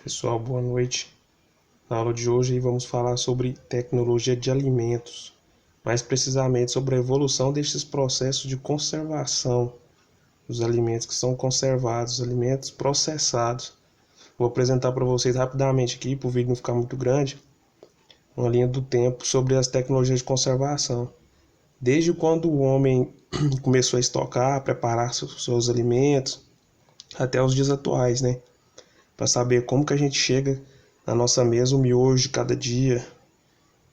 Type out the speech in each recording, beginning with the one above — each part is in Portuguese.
Pessoal, boa noite. Na aula de hoje vamos falar sobre tecnologia de alimentos, mais precisamente sobre a evolução destes processos de conservação dos alimentos que são conservados, alimentos processados. Vou apresentar para vocês rapidamente aqui, para o vídeo não ficar muito grande, uma linha do tempo sobre as tecnologias de conservação. Desde quando o homem começou a estocar, preparar seus alimentos, até os dias atuais, né? Para saber como que a gente chega na nossa mesa o miojo de cada dia,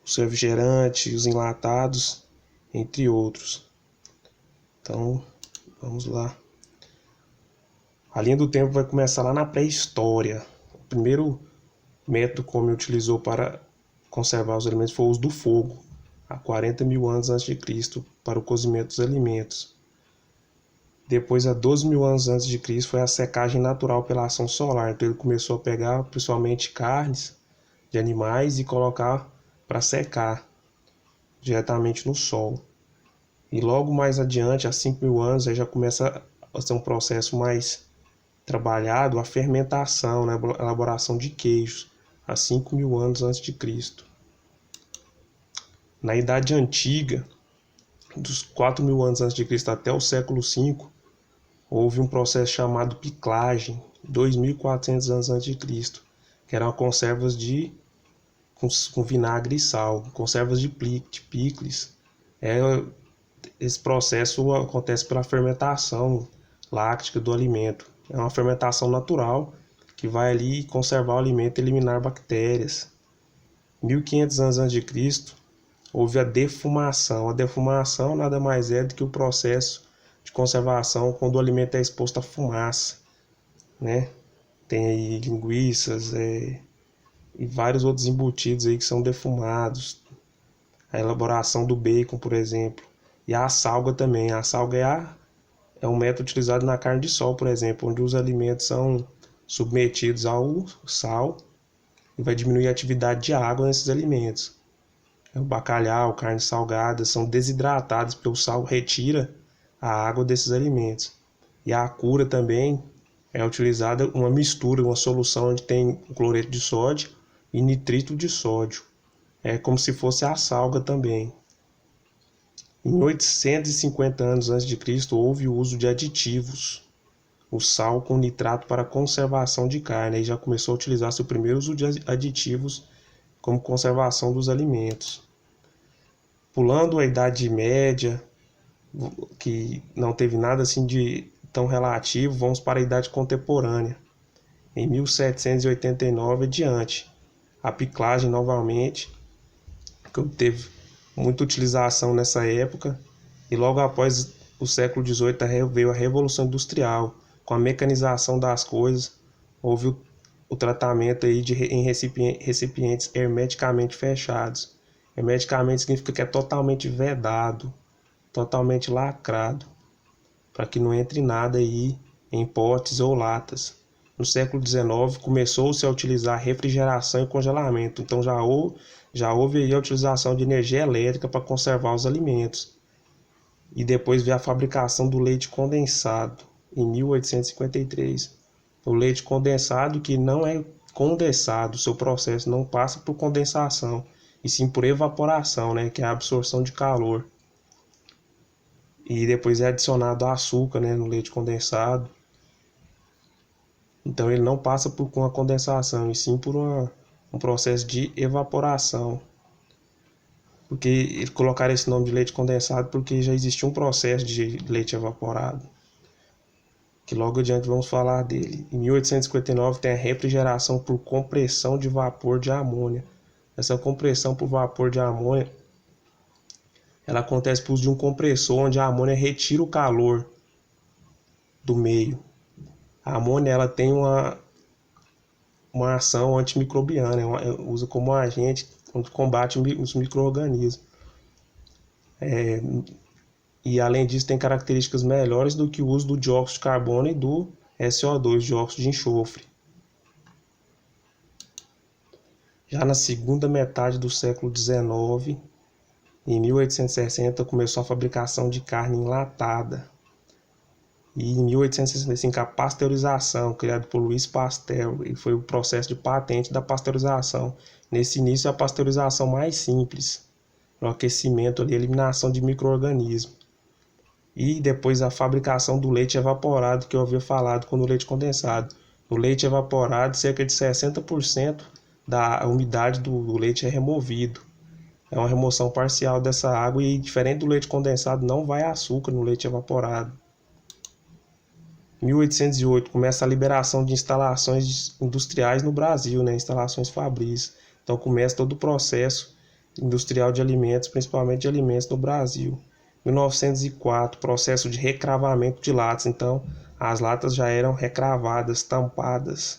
o refrigerante, os enlatados, entre outros. Então, vamos lá. A linha do tempo vai começar lá na pré-história. O primeiro método que o homem utilizou para conservar os alimentos foi o uso do fogo, há 40 mil anos antes de Cristo, para o cozimento dos alimentos. Depois, há 12 mil anos antes de Cristo, foi a secagem natural pela ação solar. Então, ele começou a pegar principalmente carnes de animais e colocar para secar diretamente no sol. E logo mais adiante, há 5 mil anos, aí já começa a ser um processo mais trabalhado, a fermentação, né, a elaboração de queijos, há 5 mil anos antes de Cristo. Na Idade Antiga, dos 4 mil anos antes de Cristo até o século V, houve um processo chamado piclagem, 2.400 anos antes de Cristo, que eram conservas com vinagre e sal, conservas de picles. Esse processo acontece pela fermentação láctica do alimento. É uma fermentação natural que vai ali conservar o alimento e eliminar bactérias. 1500 anos antes de Cristo, houve a defumação. A defumação nada mais é do que o processo de conservação quando o alimento é exposto à fumaça, né? Tem aí linguiças e vários outros embutidos aí que são defumados. A elaboração do bacon, por exemplo. E a salga também. A salga é um método utilizado na carne de sol, por exemplo, onde os alimentos são submetidos ao sal e vai diminuir a atividade de água nesses alimentos. O bacalhau, carne salgada são desidratados porque o sal retira a água desses alimentos. E a cura também é utilizada uma mistura, uma solução onde tem cloreto de sódio e nitrito de sódio. É como se fosse a salga também. Em 850 anos antes de Cristo houve o uso de aditivos. O sal com nitrato para conservação de carne. Aí já começou a utilizar-se o primeiro uso de aditivos como conservação dos alimentos. Pulando a Idade Média, que não teve nada assim de tão relativo, vamos para a Idade Contemporânea. Em 1789 adiante, a piclagem novamente, que teve muita utilização nessa época, e logo após o século XVIII veio a Revolução Industrial, com a mecanização das coisas, houve o tratamento aí em recipientes hermeticamente fechados. Hermeticamente significa que é totalmente vedado, totalmente lacrado, para que não entre nada aí em potes ou latas. No século XIX começou-se a utilizar refrigeração e congelamento, então já houve aí a utilização de energia elétrica para conservar os alimentos. E depois veio a fabricação do leite condensado, em 1853. O leite condensado que não é condensado, seu processo não passa por condensação, e sim por evaporação, né, que é a absorção de calor. E depois é adicionado açúcar, né, no leite condensado. Então ele não passa por uma condensação, e sim por um processo de evaporação. Porque eles colocaram esse nome de leite condensado porque já existia um processo de leite evaporado, que logo adiante vamos falar dele. Em 1859 tem a refrigeração por compressão de vapor de amônia. Essa compressão por vapor de amônia, ela acontece por uso de um compressor onde a amônia retira o calor do meio. A amônia ela tem uma ação antimicrobiana, usa como agente onde combate os micro-organismos. E além disso tem características melhores do que o uso do dióxido de carbono e do SO2, dióxido de enxofre. Já na segunda metade do século XIX, em 1860, começou a fabricação de carne enlatada. E em 1865 a pasteurização, criada por Louis Pasteur, e foi o processo de patente da pasteurização. Nesse início a pasteurização mais simples, no aquecimento ali, eliminação de micro-organismos. E depois a fabricação do leite evaporado, que eu havia falado com o leite condensado. No leite evaporado, cerca de 60% da umidade do leite é removido. É uma remoção parcial dessa água e, diferente do leite condensado, não vai açúcar no leite evaporado. Em 1808 começa a liberação de instalações industriais no Brasil, né? Instalações fabris. Então começa todo o processo industrial de alimentos, principalmente de alimentos no Brasil. 1904, processo de recravamento de latas. Então as latas já eram recravadas, tampadas.